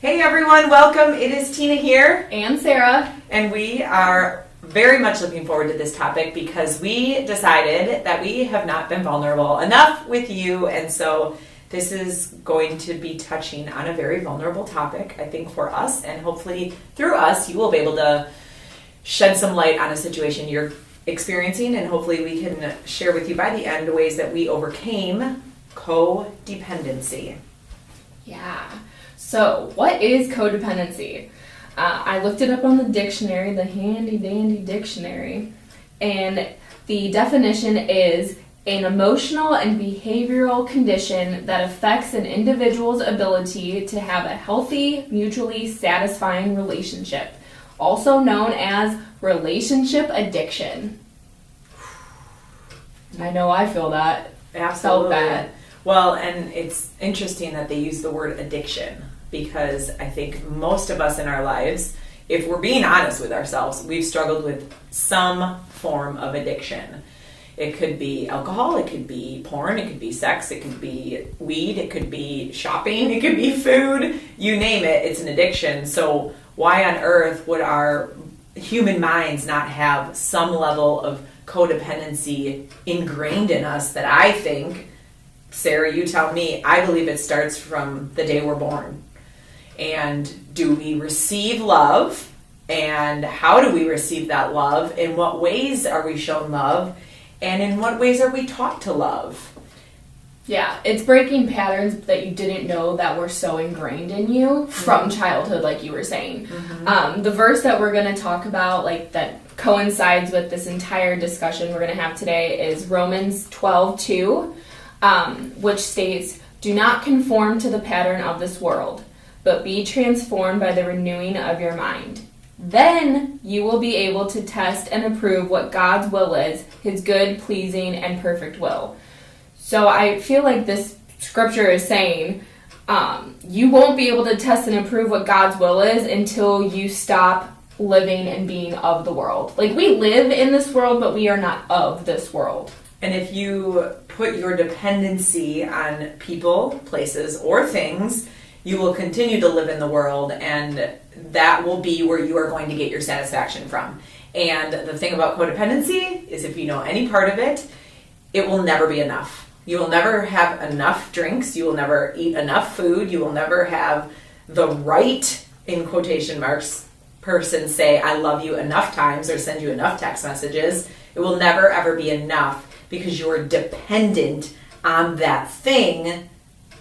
Hey everyone, welcome. It is Tina here. And Sarah. And we are very much looking forward to this topic because we decided that we have not been vulnerable enough with you. And so this is going to be touching on a very vulnerable topic, I think, for us. And hopefully through us, you will be able to shed some light on a situation you're experiencing. And hopefully we can share with you by the end ways that we overcame codependency. Yeah. So, what is codependency? I looked it up on the dictionary, the handy dandy dictionary, and the definition is an emotional and behavioral condition that affects an individual's ability to have a healthy, mutually satisfying relationship, also known as relationship addiction. I know I feel that. Absolutely. Felt that. Well, and it's interesting that they use the word addiction because I think most of us in our lives, if we're being honest with ourselves, we've struggled with some form of addiction. It could be alcohol, it could be porn, it could be sex, it could be weed, it could be shopping, it could be food, you name it, it's an addiction. So why on earth would our human minds not have some level of codependency ingrained in us that I think, Sarah, you tell me, I believe it starts from the day we're born. And do we receive love? And how do we receive that love? In what ways are we shown love? And in what ways are we taught to love? Yeah, it's breaking patterns that you didn't know that were so ingrained in you from childhood, like you were saying. Mm-hmm. The verse that we're going to talk about, like that coincides with this entire discussion we're going to have today, is Romans 12:2. Which states, "Do not conform to the pattern of this world, but be transformed by the renewing of your mind. Then you will be able to test and approve what God's will is, his good, pleasing, and perfect will." So I feel like this scripture is saying you won't be able to test and approve what God's will is until you stop living and being of the world. Like, we live in this world, but we are not of this world. And if you put your dependency on people, places, or things, you will continue to live in the world, and that will be where you are going to get your satisfaction from. And the thing about codependency is, if you know any part of it, it will never be enough. You will never have enough drinks. You will never eat enough food. You will never have the right, in quotation marks, person say, "I love you" enough times or send you enough text messages. It will never, ever be enough because you're dependent on that thing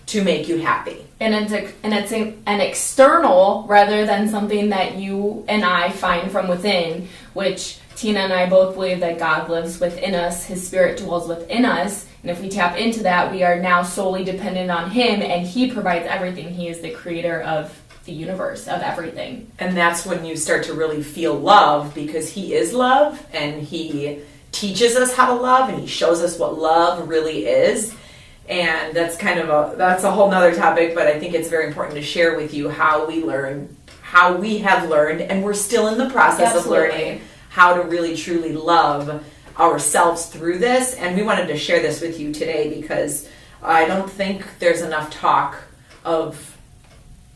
to make you happy. And it's an external rather than something that you and I find from within, which Tina and I both believe that God lives within us, his spirit dwells within us, and if we tap into that, we are now solely dependent on him, and he provides everything. He is the creator of the universe, of everything. And that's when you start to really feel love, because he is love, and he teaches us how to love, and he shows us what love really is. And that's a whole nother topic, but I think it's very important to share with you how we have learned, and we're still in the process of learning how to really truly love ourselves through this. And we wanted to share this with you today because I don't think there's enough talk of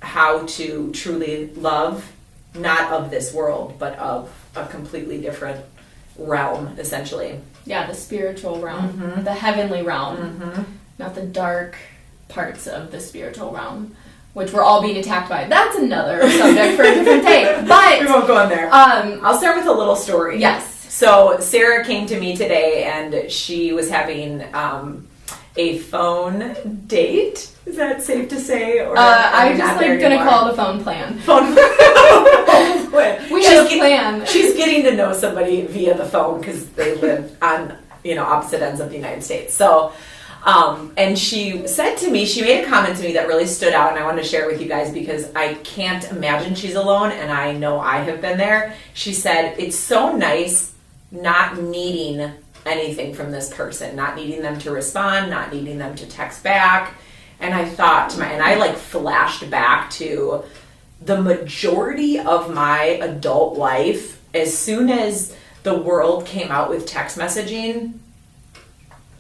how to truly love, not of this world, but of a completely different realm, essentially. Yeah, the spiritual realm, the heavenly realm, not the dark parts of the spiritual realm, which we're all being attacked by. That's another subject for a different day, but we won't go in there. I'll start with a little story. Yes. So Sarah came to me today, and she was having a phone date. Is that safe to say? Or I'm just gonna call it a phone plan. Phone. We have a plan. She's getting to know somebody via the phone because they live on opposite ends of the United States. So, and she said to me, she made a comment to me that really stood out, and I wanted to share it with you guys because I can't imagine she's alone, and I know I have been there. She said, "It's so nice not needing anything from this person, not needing them to respond, not needing them to text back." And I thought and I flashed back to the majority of my adult life. As soon as the world came out with text messaging,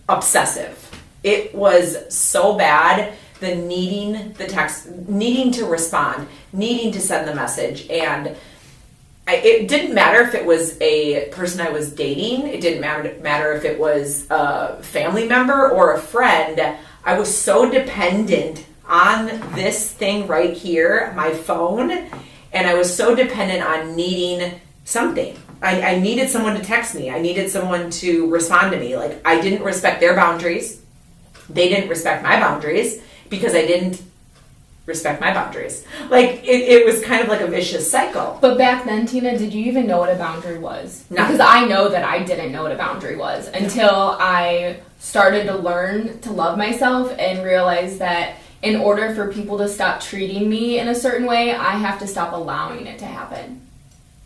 obsessive. It was so bad the needing the text, needing to respond, needing to send the message. And it didn't matter if it was a person I was dating. It didn't matter if it was a family member or a friend. I was so dependent on this thing right here, my phone, and I was so dependent on needing something. I needed someone to text me. I needed someone to respond to me. Like, I didn't respect their boundaries. They didn't respect my boundaries because I didn't respect my boundaries. Like, it was kind of like a vicious cycle. But back then, Tina, did you even know what a boundary was? No. Because I know that I didn't know what a boundary was until I started to learn to love myself and realize that in order for people to stop treating me in a certain way, I have to stop allowing it to happen.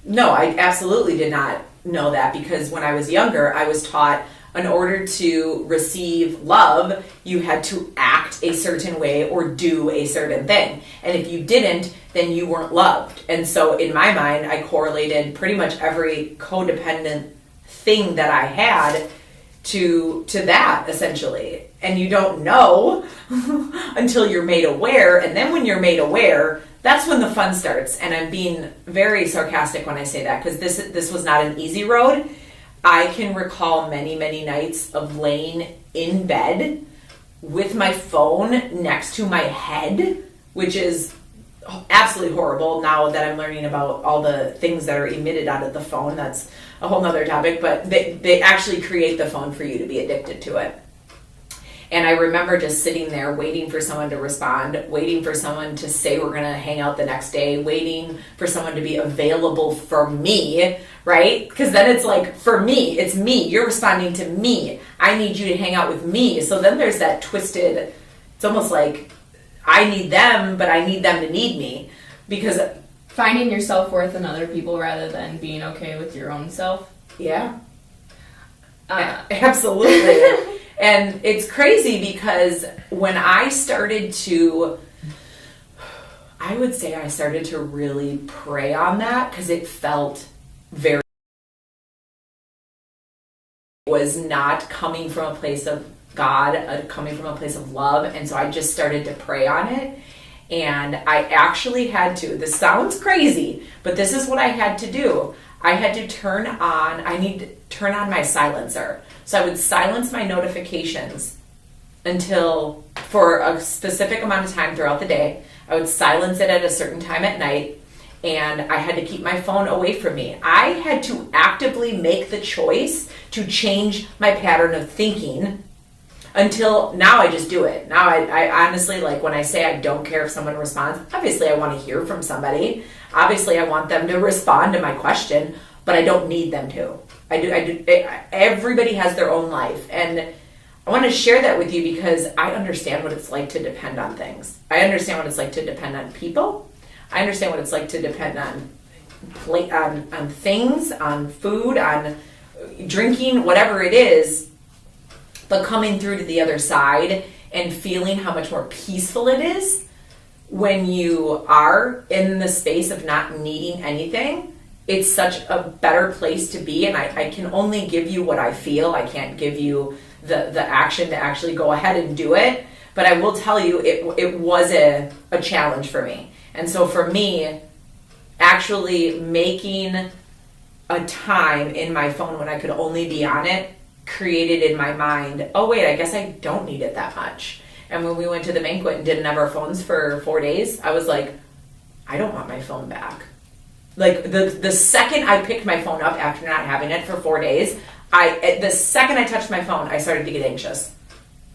No, I absolutely did not know that, because when I was younger, I was taught in order to receive love, you had to act a certain way or do a certain thing. And if you didn't, then you weren't loved. And so in my mind, I correlated pretty much every codependent thing that I had to that, essentially. And you don't know until you're made aware. And then when you're made aware, that's when the fun starts. And I'm being very sarcastic when I say that, because this was not an easy road. I can recall many, many nights of laying in bed with my phone next to my head, which is absolutely horrible now that I'm learning about all the things that are emitted out of the phone. That's a whole nother topic, but they actually create the phone for you to be addicted to it. And I remember just sitting there waiting for someone to respond, waiting for someone to say we're going to hang out the next day, waiting for someone to be available for me, right? Because then it's like, for me, it's me. You're responding to me. I need you to hang out with me. So then there's that twisted, it's almost like I need them, but I need them to need me. Because finding your self-worth in other people rather than being okay with your own self. Yeah. Absolutely. And it's crazy because when I started to, I would say I started to really pray on that, because it felt very, it was not coming from a place of God, coming from a place of love. And so I just started to pray on it. And I actually had to, this sounds crazy, but this is what I had to do. I had to turn on my silencer. So I would silence my notifications until, for a specific amount of time throughout the day. I would silence it at a certain time at night, and I had to keep my phone away from me. I had to actively make the choice to change my pattern of thinking, until now I just do it. Now I honestly, like when I say I don't care if someone responds, obviously I want to hear from somebody. Obviously I want them to respond to my question, but I don't need them to. I do. Everybody has their own life, and I want to share that with you because I understand what it's like to depend on things. I understand what it's like to depend on people. I understand what it's like to depend on things, on food, on drinking, whatever it is. But coming through to the other side and feeling how much more peaceful it is when you are in the space of not needing anything. It's such a better place to be, and I can only give you what I feel. I can't give you the action to actually go ahead and do it, but I will tell you it was a challenge for me. And so for me, actually making a time in my phone when I could only be on it created in my mind, oh wait, I guess I don't need it that much. And when we went to the banquet and didn't have our phones for 4 days, I was like, I don't want my phone back. Like the second I picked my phone up after not having it for 4 days, the second I touched my phone, I started to get anxious.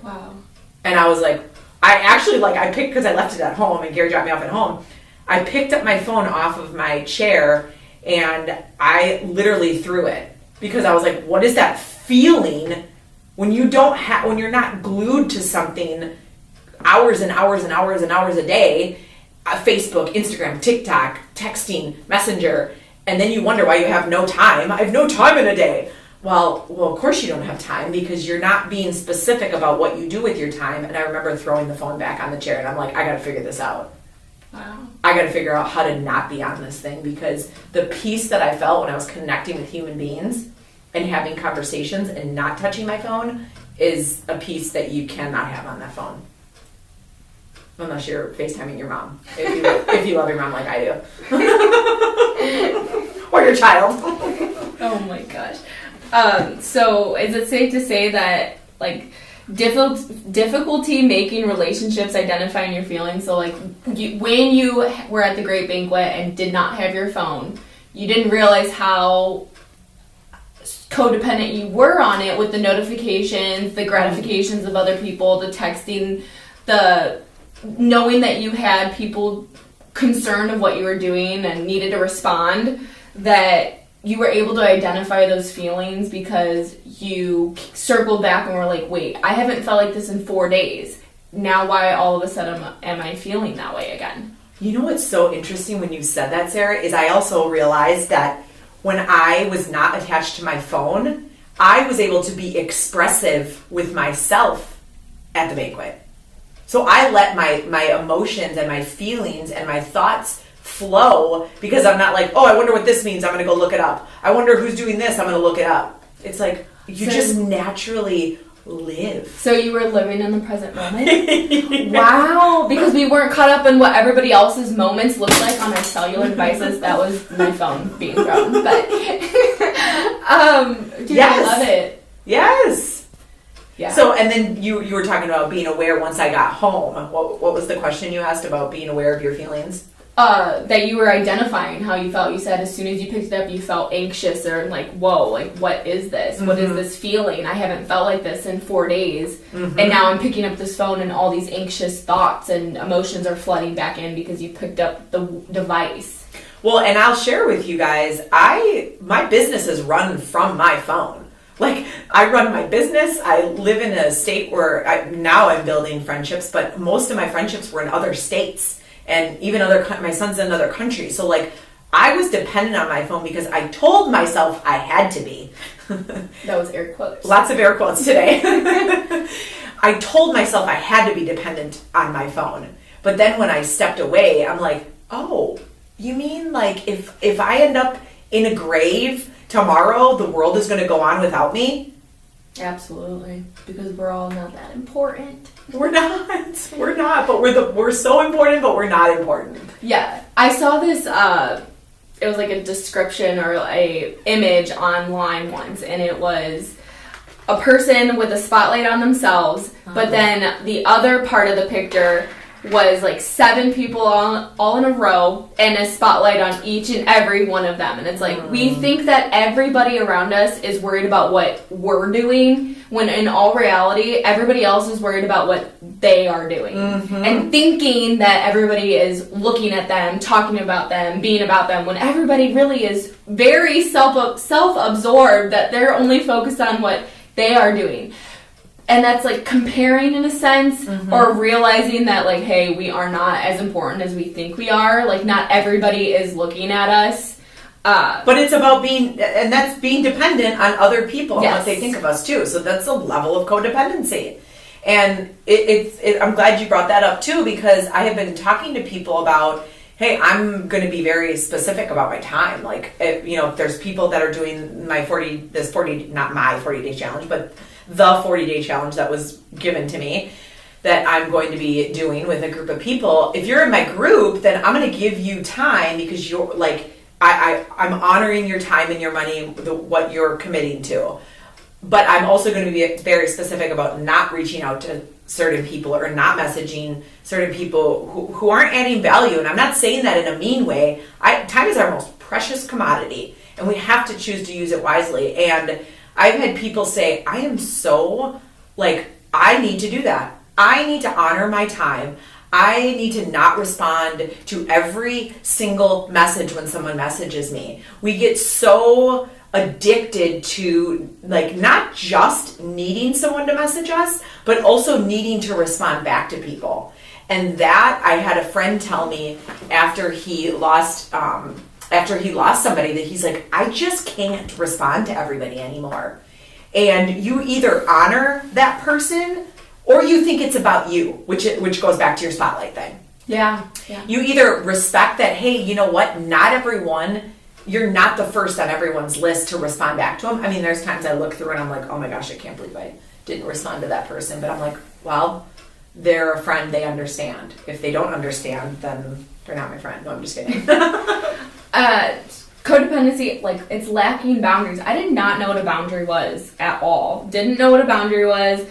Wow. And I was like, I picked, because I left it at home and Gary dropped me off at home. I picked up my phone off of my chair and I literally threw it, because I was like, what is that feeling when you when you're not glued to something hours and hours and hours and hours a day? Facebook, Instagram, TikTok, texting, Messenger, and then you wonder why you have no time. I have no time in a day. Well, of course you don't have time, because you're not being specific about what you do with your time. And I remember throwing the phone back on the chair, and I'm like, I got to figure this out. Wow. I got to figure out how to not be on this thing, because the peace that I felt when I was connecting with human beings and having conversations and not touching my phone is a peace that you cannot have on that phone. Unless you're FaceTiming your mom. If you love your mom like I do. Or your child. Oh my gosh. So is it safe to say that, like, difficulty making relationships, identifying your feelings? So, like, when you were at the great banquet and did not have your phone, you didn't realize how codependent you were on it with the notifications, the gratifications of other people, the texting, the knowing that you had people concerned of what you were doing and needed to respond, that you were able to identify those feelings because you circled back and were like, wait, I haven't felt like this in 4 days. Now why all of a sudden am I feeling that way again? You know what's so interesting when you said that, Sarah, is I also realized that when I was not attached to my phone, I was able to be expressive with myself at the banquet. So I let my emotions and my feelings and my thoughts flow because I'm not like, oh, I wonder what this means. I'm going to go look it up. I wonder who's doing this. I'm going to look it up. It's like you just naturally live. So you were living in the present moment? Wow. Because we weren't caught up in what everybody else's moments looked like on our cellular devices. That was my phone being thrown. But dude, yes. I love it. Yes. Yeah. So, and then you were talking about being aware once I got home. What was the question you asked about being aware of your feelings? That you were identifying how you felt. You said as soon as you picked it up, you felt anxious or like, whoa, like, what is this? What is this feeling? I haven't felt like this in 4 days. And now I'm picking up this phone and all these anxious thoughts and emotions are flooding back in because you picked up the device. Well, and I'll share with you guys, my business is run from my phone. Like, I run my business. I live in a state where now I'm building friendships, but most of my friendships were in other states. And even my son's in another country. So, like, I was dependent on my phone because I told myself I had to be. That was air quotes. Lots of air quotes today. I told myself I had to be dependent on my phone. But then when I stepped away, I'm like, oh, you mean like if I end up in a grave tomorrow, the world is going to go on without me? Absolutely, because we're all not that important. We're not, but we're so important, but we're not important. Yeah, I saw this, it was like a description or a image online once, and it was a person with a spotlight on themselves, but then the other part of the picture was like 7 people all in a row and a spotlight on each and every one of them. And it's like, we think that everybody around us is worried about what we're doing, when in all reality, everybody else is worried about what they are doing. And thinking that everybody is looking at them, talking about them, being about them, when everybody really is very self-absorbed, that they're only focused on what they are doing. And that's like comparing in a sense, or realizing that like, hey, we are not as important as we think we are. Like, not everybody is looking at us. But it's about being dependent on other people and what they think of us too. So that's a level of codependency. And I'm glad you brought that up too, because I have been talking to people about, hey, I'm going to be very specific about my time. Like, if there's people that are doing not my 40-day challenge, but the 40-day challenge that was given to me that I'm going to be doing with a group of people. If you're in my group, then I'm going to give you time because you're like, I'm honoring your time and your money, what you're committing to. But I'm also going to be very specific about not reaching out to certain people or not messaging certain people who aren't adding value. And I'm not saying that in a mean way. Time is our most precious commodity, and we have to choose to use it wisely. And I've had people say, I am so, like, I need to do that. I need to honor my time. I need to not respond to every single message when someone messages me. We get so addicted to, like, not just needing someone to message us, but also needing to respond back to people. And that, I had a friend tell me after he lost somebody, that he's like, I just can't respond to everybody anymore. And you either honor that person or you think it's about you, which goes back to your spotlight thing. Yeah. You either respect that, hey, you know what, not everyone, you're not the first on everyone's list to respond back to them. I mean, there's times I look through and I'm like, oh my gosh, I can't believe I didn't respond to that person. But I'm like, well, they're a friend, they understand. If they don't understand, then they're not my friend. No, I'm just kidding. Codependency, like, it's lacking boundaries. I did not know what a boundary was at all. Didn't know what a boundary was.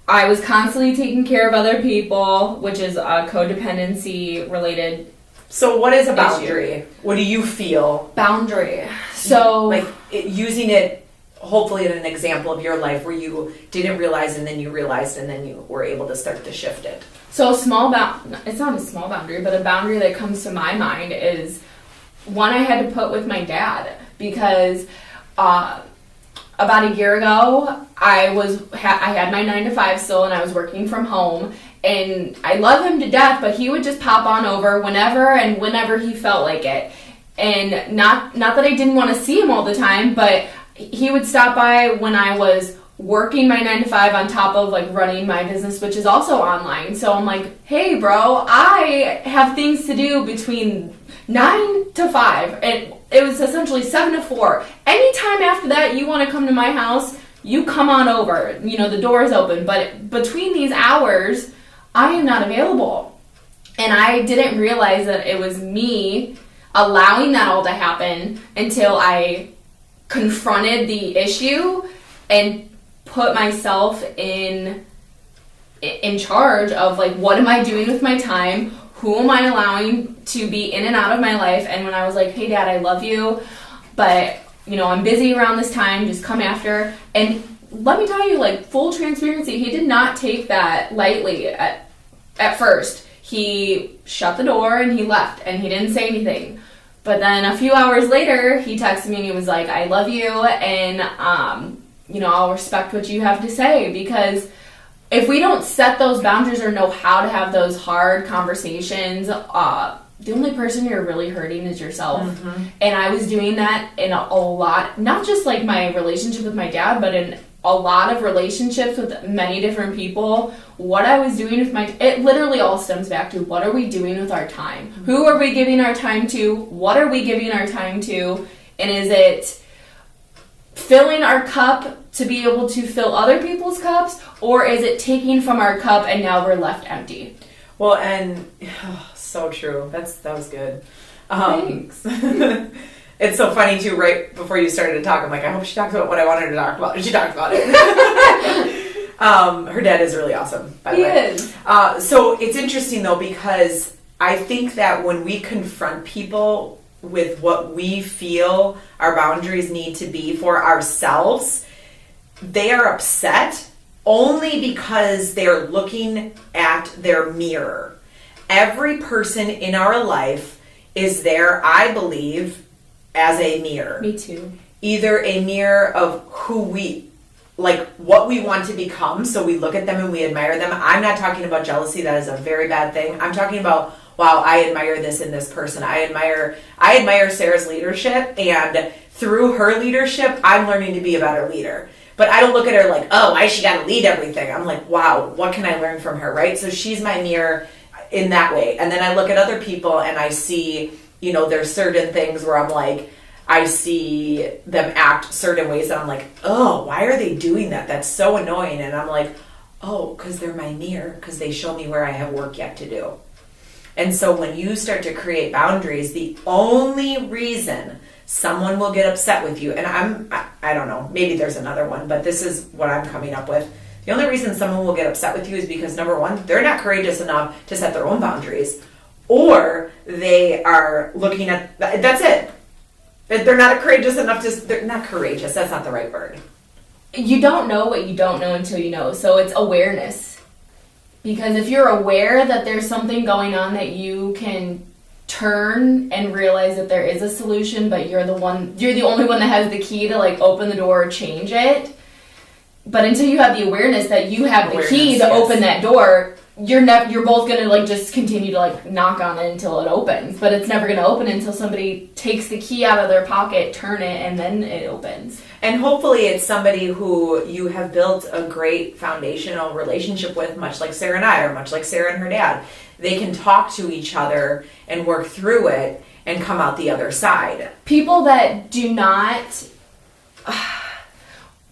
I was constantly taking care of other people, which is a codependency related. So what is a boundary? What do you feel? Boundary. So like using it hopefully in an example of your life where you didn't realize and then you realized and then you were able to start to shift it. So it's not a small boundary, but a boundary that comes to my mind is one I had to put with my dad, because about a year ago I had my 9-to-5 still and I was working from home, and I love him to death, but he would just pop on over whenever he felt like it. And not that I didn't want to see him all the time, but he would stop by when I was working my 9-to-5 on top of like running my business, which is also online. So I'm like, hey bro, I have things to do between 9 to 5, and it was essentially 7 to 4. Anytime after that you want to come to my house, you come on over. You know, the door is open, but between these hours, I am not available. And I didn't realize that it was me allowing that all to happen until I confronted the issue and put myself in charge of, like, what am I doing with my time? Who am I allowing to be in and out of my life? And when I was like, hey dad, I love you, but you know, I'm busy around this time, just come after. And let me tell you, like, full transparency, he did not take that lightly at first. He shut the door and he left and he didn't say anything. But then a few hours later, he texted me and he was like, I love you, and you know, I'll respect what you have to say. Because if we don't set those boundaries or know how to have those hard conversations, the only person you're really hurting is yourself. Mm-hmm. And I was doing that in a lot, not just like my relationship with my dad, but in a lot of relationships with many different people. What I was doing with it literally all stems back to, what are we doing with our time? Mm-hmm. Who are we giving our time to? What are we giving our time to? And is it filling our cup to be able to fill other people's cups, or is it taking from our cup and now we're left empty? Well, and so true. That was good. Thanks. It's so funny too. Right before you started to talk, I'm like, I hope she talks about what I wanted to talk about. And she talked about it. Her dad is really awesome, by the way. He is. So it's interesting though, because I think that when we confront people with what we feel our boundaries need to be for ourselves, they are upset only because they're looking at their mirror. Every person in our life is there, I believe, as a mirror. Me too. Either a mirror of who we, like, what we want to become, so we look at them and we admire them. I'm not talking about jealousy. That is a very bad thing. I'm talking about, wow, I admire this in this person. I admire Sarah's leadership, and through her leadership, I'm learning to be a better leader. But I don't look at her like, oh, why she got to lead everything? I'm like, wow, what can I learn from her, right? So she's my mirror in that way. And then I look at other people and I see, you know, there's certain things where I'm like, I see them act certain ways and I'm like, oh, why are they doing that? That's so annoying. And I'm like, oh, because they're my mirror, because they show me where I have work yet to do. And so when you start to create boundaries, the only reason someone will get upset with you, and I don't know, maybe there's another one, but this is what I'm coming up with. The only reason someone will get upset with you is because, number one, they're not courageous enough to set their own boundaries, or they are looking at, that's it. They're not courageous enough they're not courageous, that's not the right word. You don't know what you don't know until you know, so it's awareness. Because if you're aware that there's something going on that you can turn and realize that there is a solution, but you're the only one that has the key to, like, open the door or change it. But until you have the awareness that you have the key to open that door, you're both gonna, like, just continue to, like, knock on it until it opens. But it's never gonna open until somebody takes the key out of their pocket, turn it, and then it opens. And hopefully it's somebody who you have built a great foundational relationship with, much like Sarah and I, or much like Sarah and her dad. They can talk to each other and work through it and come out the other side. People that do not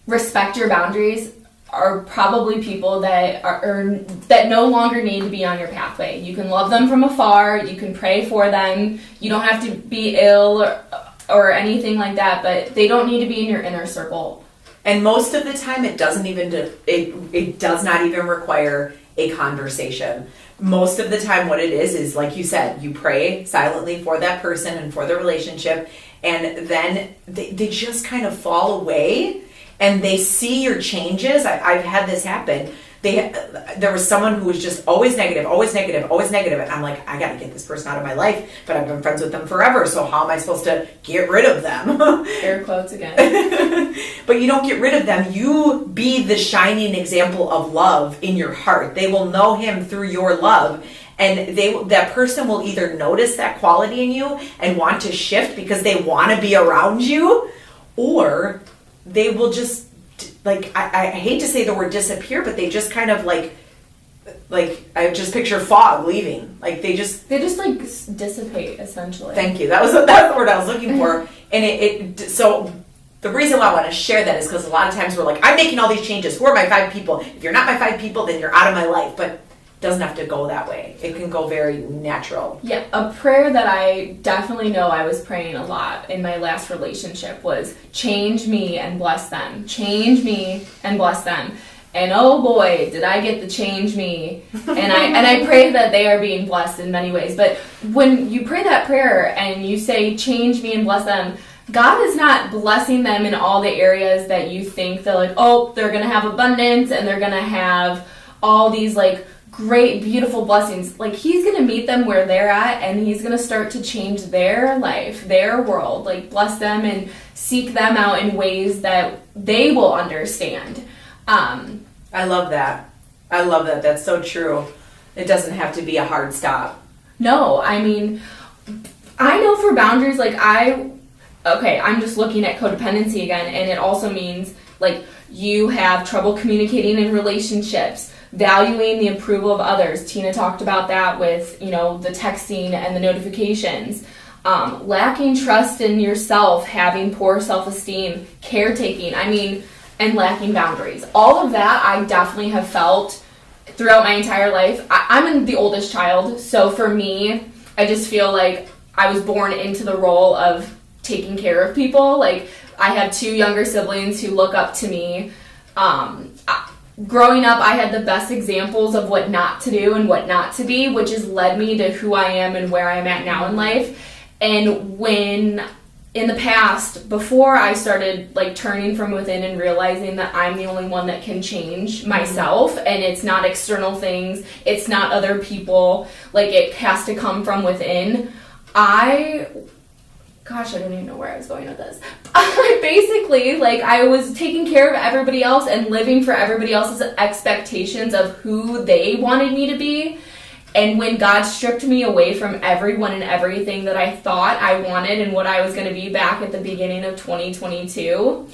respect your boundaries are probably people that are that no longer need to be on your pathway. You can love them from afar. You can pray for them. You don't have to be ill or anything like that, but they don't need to be in your inner circle. And most of the time, it does not even require a conversation. Most of the time, what it is like you said, you pray silently for that person and for the relationship, and then they just kind of fall away, and they see your changes. I've had this happen. There was someone who was just always negative, and I'm like, I got to get this person out of my life, but I've been friends with them forever, so how am I supposed to get rid of them? Air quotes again. But you don't get rid of them. You be the shining example of love in your heart. They will know him through your love, and that person will either notice that quality in you and want to shift because they want to be around you, or they will just, like, I hate to say the word disappear, but they just kind of like I just picture fog leaving. Like they just like dissipate, essentially. Thank you. That's the word I was looking for. And so the reason why I want to share that is because a lot of times we're like, I'm making all these changes. Who are my 5 people? If you're not my 5 people, then you're out of my life. But it doesn't have to go that way. It can go very natural. Yeah, a prayer that I definitely know I was praying a lot in my last relationship was, change me and bless them. Change me and bless them. And oh boy, did I get the change me. And I pray that they are being blessed in many ways. But when you pray that prayer and you say, change me and bless them, God is not blessing them in all the areas that you think they're like, oh, they're going to have abundance and they're going to have all these like great, beautiful blessings. Like he's going to meet them where they're at, and he's going to start to change their life, their world, like bless them and seek them out in ways that they will understand. I love that. That's so true. It doesn't have to be a hard stop. No, I mean, I know for boundaries, like I'm just looking at codependency again, and it also means like you have trouble communicating in relationships, valuing the approval of others. Tina talked about that with, the texting and the notifications. Lacking trust in yourself, having poor self-esteem, caretaking, and lacking boundaries. All of that I definitely have felt throughout my entire life. I'm the oldest child, so for me, I just feel like I was born into the role of taking care of people. Like, I have 2 younger siblings who look up to me. Growing up, I had the best examples of what not to do and what not to be, which has led me to who I am and where I'm at now in life. And when in the past, before I started like turning from within and realizing that I'm the only one that can change myself, and it's not external things, it's not other people, like it has to come from within. I don't even know where I was going with this. Basically, like, I was taking care of everybody else and living for everybody else's expectations of who they wanted me to be. And when God stripped me away from everyone and everything that I thought I wanted and what I was going to be back at the beginning of 2022,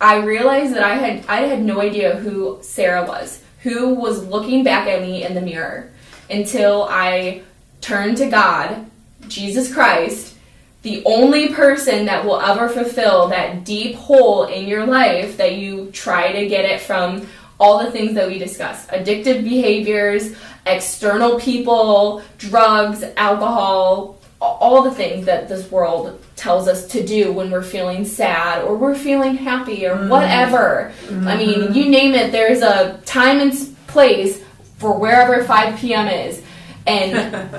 I realized that I had no idea who Sarah was, who was looking back at me in the mirror, until I turned to God, Jesus Christ, the only person that will ever fulfill that deep hole in your life that you try to get it from all the things that we discussed. Addictive behaviors, external people, drugs, alcohol, all the things that this world tells us to do when we're feeling sad or we're feeling happy or whatever. Mm-hmm. You name it, there's a time and place for wherever 5 p.m. is. And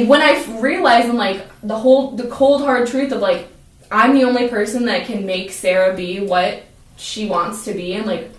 when I realized, the cold hard truth of I'm the only person that can make Sarah be what she wants to be, and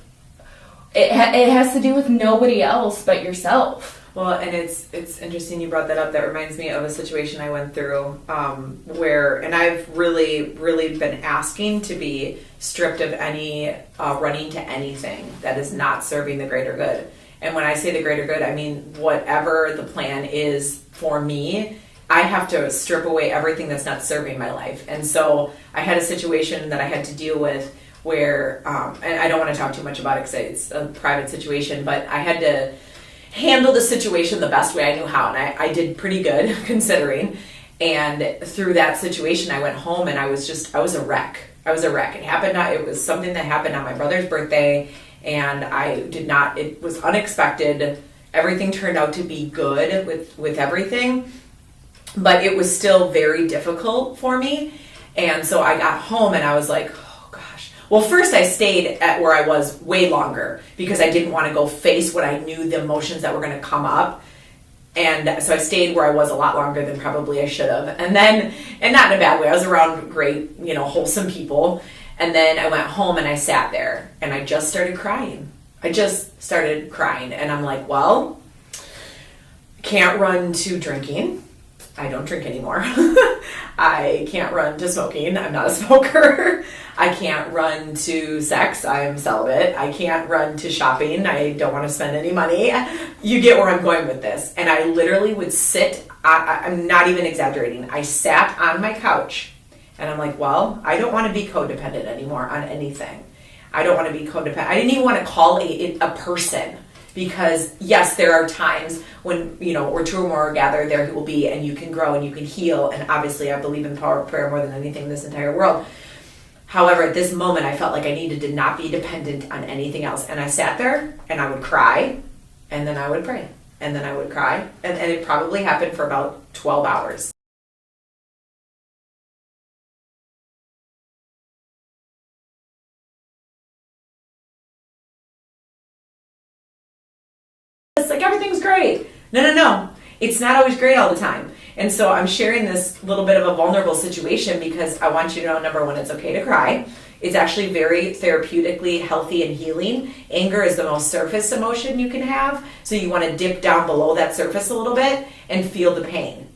it has to do with nobody else but yourself. Well, and it's interesting you brought that up. That reminds me of a situation I went through and I've really, really been asking to be stripped of any running to anything that is not serving the greater good. And when I say the greater good, I mean whatever the plan is for me, I have to strip away everything that's not serving my life. And so I had a situation that I had to deal with where, and I don't want to talk too much about it because it's a private situation, but I had to handle the situation the best way I knew how, and I did pretty good considering. And through that situation, I went home and I was a wreck. I was a wreck. It was something that happened on my brother's birthday, and it was unexpected. Everything turned out to be good with everything, but it was still very difficult for me. And so I got home and I was like, oh gosh. Well, first I stayed at where I was way longer because I didn't want to go face what I knew the emotions that were going to come up. And so I stayed where I was a lot longer than probably I should have. And not in a bad way, I was around great, wholesome people. And then I went home and I sat there and I just started crying. And I'm like, well, can't run to drinking. I don't drink anymore. I can't run to smoking. I'm not a smoker. I can't run to sex. I'm celibate. I can't run to shopping. I don't want to spend any money. You get where I'm going with this. And I literally would sit, I'm not even exaggerating. I sat on my couch and I'm like, well, I don't want to be codependent anymore on anything. I don't want to be codependent. I didn't even want to call it a person. Because yes, there are times when, where two or more are gathered, there he will be, and you can grow and you can heal. And obviously I believe in the power of prayer more than anything in this entire world. However, at this moment, I felt like I needed to not be dependent on anything else. And I sat there and I would cry and then I would pray and then I would cry. And it probably happened for about 12 hours. It's like everything's great. No. It's not always great all the time. And so I'm sharing this little bit of a vulnerable situation because I want you to know, number one, it's okay to cry. It's actually very therapeutically healthy and healing. Anger is the most surface emotion you can have. So you want to dip down below that surface a little bit and feel the pain.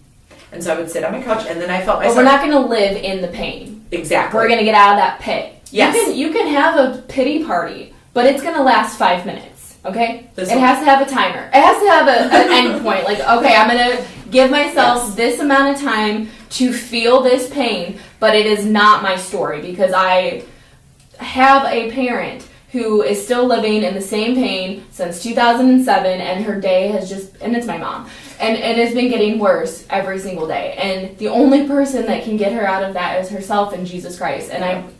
And so I would sit on my couch and then I felt myself. But we're not going to live in the pain. Exactly. We're going to get out of that pit. Yes. You can have a pity party, but it's going to last 5 minutes. Okay? It has to have a timer. It has to have an end point. Like, okay, I'm going to give myself this amount of time to feel this pain, but it is not my story because I have a parent who is still living in the same pain since 2007, and her day has and it's my mom, and it has been getting worse every single day. And the only person that can get her out of that is herself and Jesus Christ. And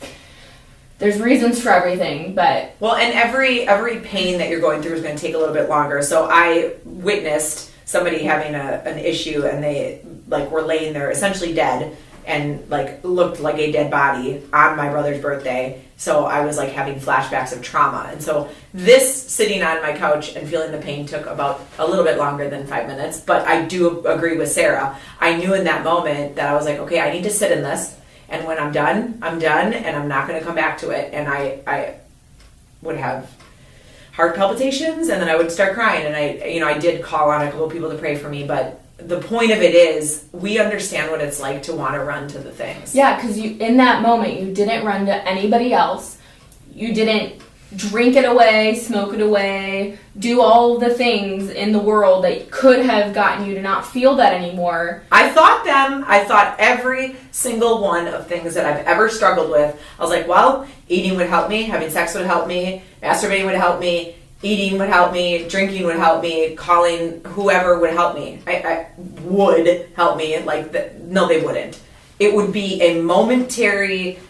there's reasons for everything, but... Well, and every pain that you're going through is going to take a little bit longer. So I witnessed somebody having an issue, and they were laying there essentially dead and looked like a dead body on my brother's birthday. So I was having flashbacks of trauma. And so this sitting on my couch and feeling the pain took about a little bit longer than 5 minutes. But I do agree with Sarah. I knew in that moment that I was like, okay, I need to sit in this. And when I'm done, and I'm not going to come back to it. And I would have heart palpitations, and then I would start crying. And I did call on a couple of people to pray for me. But the point of it is, we understand what it's like to want to run to the things. Yeah, because in that moment, you didn't run to anybody else. You didn't drink it away, smoke it away, do all the things in the world that could have gotten you to not feel that anymore. I thought every single one of things that I've ever struggled with. I was like, well, eating would help me, having sex would help me, masturbating would help me, eating would help me, drinking would help me, calling whoever would help me. I would help me. No, they wouldn't. It would be a momentary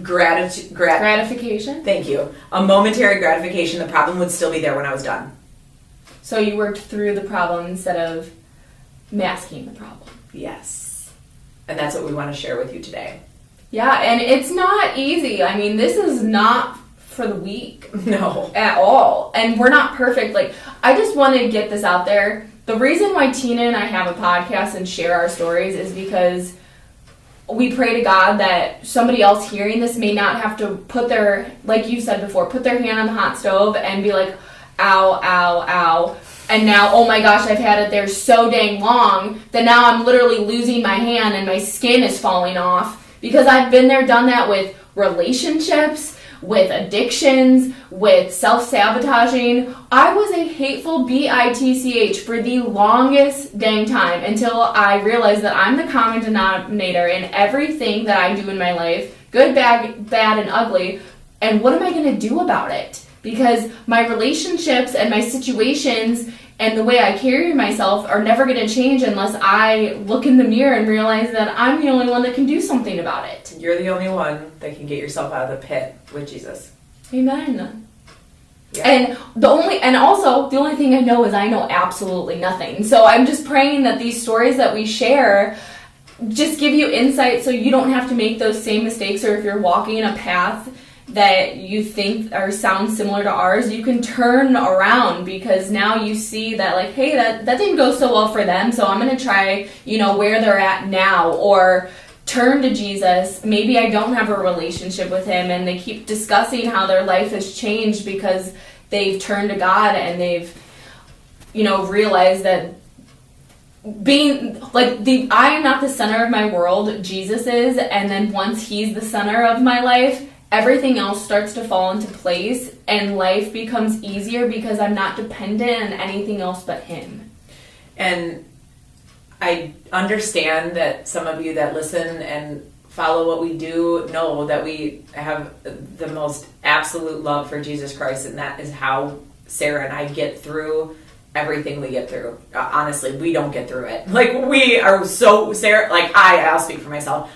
gratification. Thank you. A momentary gratification. The problem would still be there when I was done. So you worked through the problem instead of masking the problem. Yes. And that's what we want to share with you today. Yeah, and it's not easy. I mean, this is not for the weak. No. At all. And we're not perfect. I just want to get this out there. The reason why Tina and I have a podcast and share our stories is because we pray to God that somebody else hearing this may not have to put their, like you said before, put their hand on the hot stove and be like, ow, ow, ow. And now, oh my gosh, I've had it there so dang long that now I'm literally losing my hand and my skin is falling off. Because I've been there, done that with relationships, with addictions, with self-sabotaging. I was a hateful bitch for the longest dang time until I realized that I'm the common denominator in everything that I do in my life, good, bad, and ugly. And what am I going to do about it? Because my relationships and my situations And the way I carry myself are never going to change unless I look in the mirror and realize that I'm the only one that can do something about it. You're the only one that can get yourself out of the pit with Jesus. Amen. Yeah. And also the only thing I know is I know absolutely nothing. So I'm just praying that these stories that we share just give you insight so you don't have to make those same mistakes, or if you're walking a path that you think or sound similar to ours, you can turn around because now you see that, like, hey, that didn't go so well for them, so I'm going to try, where they're at now, or turn to Jesus. Maybe I don't have a relationship with him, and they keep discussing how their life has changed because they've turned to God and they've, realized that being like I am not the center of my world, Jesus is, and then once he's the center of my life, everything else starts to fall into place and life becomes easier because I'm not dependent on anything else but him. And I understand that some of you that listen and follow what we do know that we have the most absolute love for Jesus Christ, and that is how Sarah and I get through everything we get through. Honestly, we don't get through it. Like, we are so, Sarah, like, I'll speak for myself.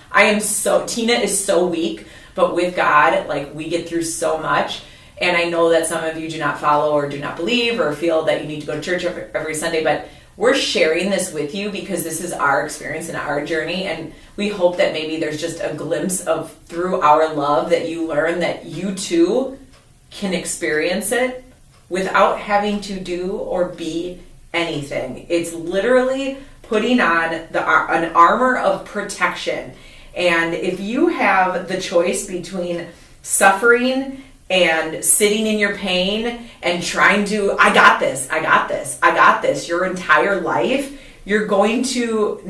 Tina is so weak, but with God, like, we get through so much. And I know that some of you do not follow or do not believe or feel that you need to go to church every Sunday, but we're sharing this with you because this is our experience and our journey, and we hope that maybe there's just a glimpse of, through our love, that you learn that you too can experience it without having to do or be anything. It's literally putting on an armor of protection. And if you have the choice between suffering and sitting in your pain and trying to, I got this, your entire life, you're going to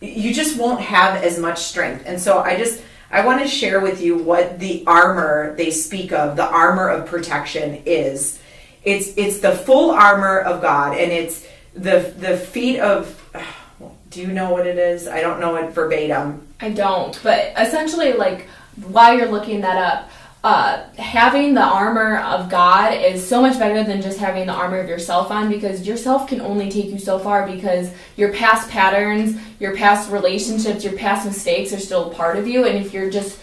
you just won't have as much strength. And so I want to share with you what the armor they speak of, the armor of protection is. It's the full armor of God, and it's the feet of, do you know what it is? I don't know it verbatim. I don't, but essentially, like, while you're looking that up, having the armor of God is so much better than just having the armor of yourself on, because yourself can only take you so far, because your past patterns, your past relationships, your past mistakes are still a part of you. And if you're just,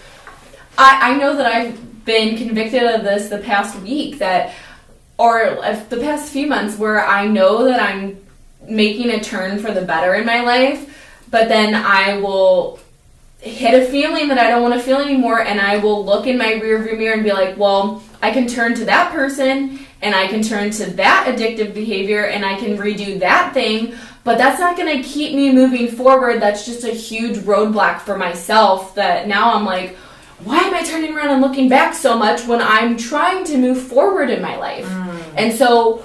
I know that I've been convicted of this the past week, or the past few months, where I know that I'm making a turn for the better in my life, but then I will hit a feeling that I don't want to feel anymore, and I will look in my rearview mirror and be like, well, I can turn to that person, and I can turn to that addictive behavior, and I can redo that thing, but that's not going to keep me moving forward. That's just a huge roadblock for myself, that now I'm like, why am I turning around and looking back so much when I'm trying to move forward in my life? And so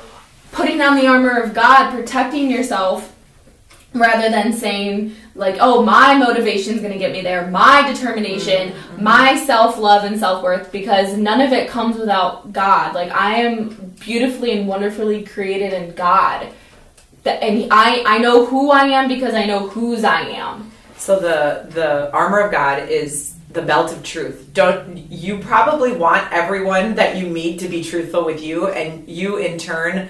putting on the armor of God, protecting yourself, rather than saying, like, oh, my motivation is going to get me there, my determination, my self-love and self-worth, because none of it comes without God. Like, I am beautifully and wonderfully created in God. And I know who I am because I know whose I am. So the armor of God is the belt of truth. You probably want everyone that you meet to be truthful with you, and you in turn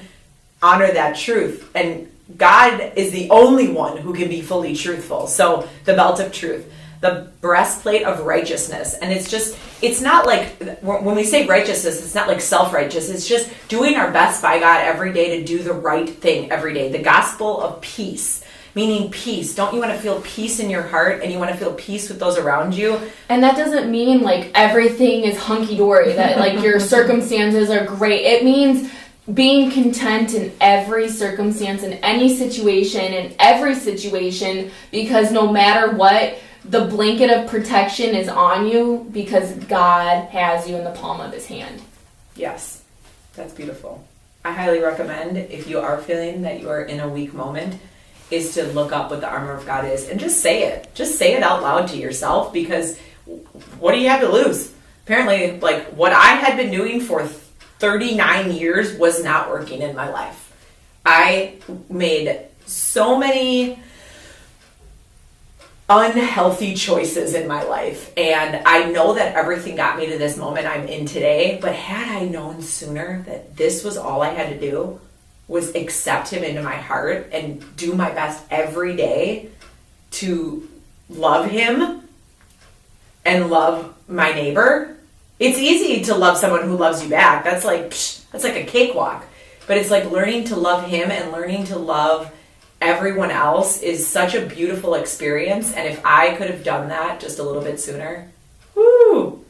honor that truth. And God is the only one who can be fully truthful. So the belt of truth, the breastplate of righteousness. And it's not like, when we say righteousness, it's not like self-righteous. It's just doing our best by God every day to do the right thing every day. The gospel of peace, meaning peace. Don't you want to feel peace in your heart, and you want to feel peace with those around you? And that doesn't mean like everything is hunky-dory, that like your circumstances are great. It means being content in every circumstance, in any situation, in every situation, because no matter what, the blanket of protection is on you because God has you in the palm of his hand. Yes, that's beautiful. I highly recommend, if you are feeling that you are in a weak moment, is to look up what the armor of God is and just say it. Just say it out loud to yourself, because what do you have to lose? Apparently, like, what I had been doing for 39 years was not working in my life. I made so many unhealthy choices in my life, and I know that everything got me to this moment I'm in today, but had I known sooner that this was all I had to do, was accept him into my heart and do my best every day to love him and love my neighbor. It's easy to love someone who loves you back. That's like a cakewalk. But it's like learning to love him and learning to love everyone else is such a beautiful experience. And if I could have done that just a little bit sooner, woo!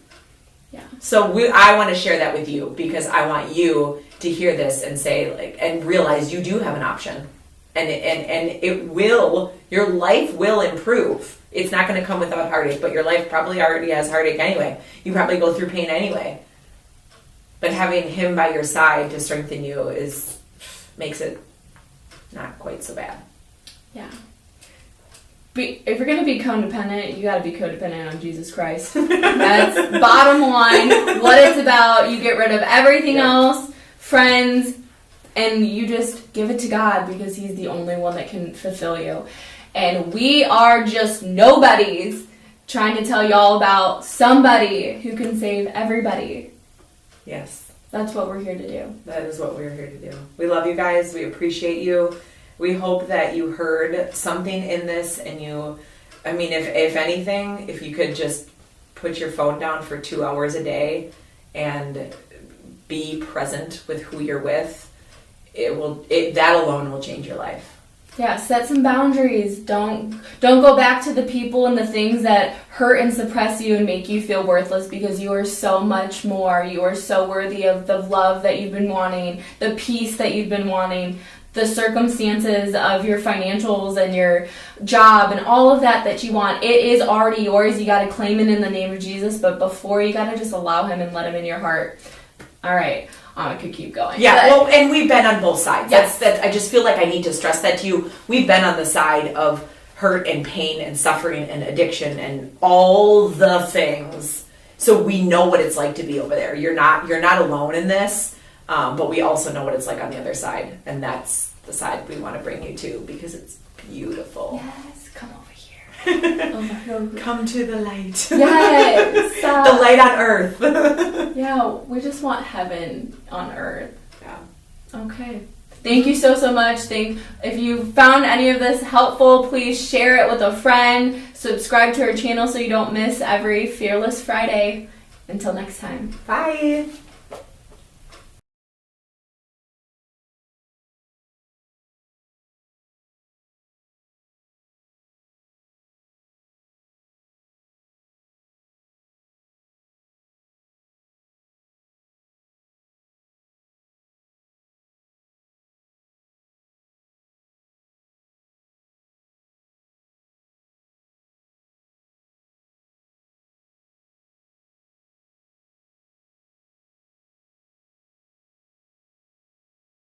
Yeah. So I want to share that with you because I want you to hear this and say, like, and realize you do have an option, and it will, your life will improve. It's not going to come without heartache, but your life probably already has heartache anyway. You probably go through pain anyway. But having him by your side to strengthen you makes it not quite so bad. Yeah. If you're going to be codependent, you got to be codependent on Jesus Christ. That's bottom line. What it's about. You get rid of everything else, friends, and you just give it to God because he's the only one that can fulfill you. And we are just nobodies trying to tell y'all about somebody who can save everybody. Yes. That's what we're here to do. That is what we're here to do. We love you guys. We appreciate you. We hope that you heard something in this and if anything, if you could just put your phone down for 2 hours a day and be present with who you're with, that alone will change your life. Yeah, set some boundaries. Don't go back to the people and the things that hurt and suppress you and make you feel worthless, because you are so much more. You are so worthy of the love that you've been wanting, the peace that you've been wanting, the circumstances of your financials and your job and all of that you want. It is already yours. You got to claim it in the name of Jesus, but before, you got to just allow him and let him in your heart. All right. I could keep going. Yeah, well, and we've been on both sides. Yes. That's I just feel like I need to stress that to you. We've been on the side of hurt and pain and suffering and addiction and all the things. So we know what it's like to be over there. You're not alone in this, but we also know what it's like on the other side, and that's the side we want to bring you to because it's beautiful. Yes, come over here. Come to the light. Yes. The light on earth. Yeah, we just want heaven on earth. Yeah. Okay. Thank you so much. If you found any of this helpful, please share it with a friend. Subscribe to our channel so you don't miss every Fearless Friday. Until next time. Bye.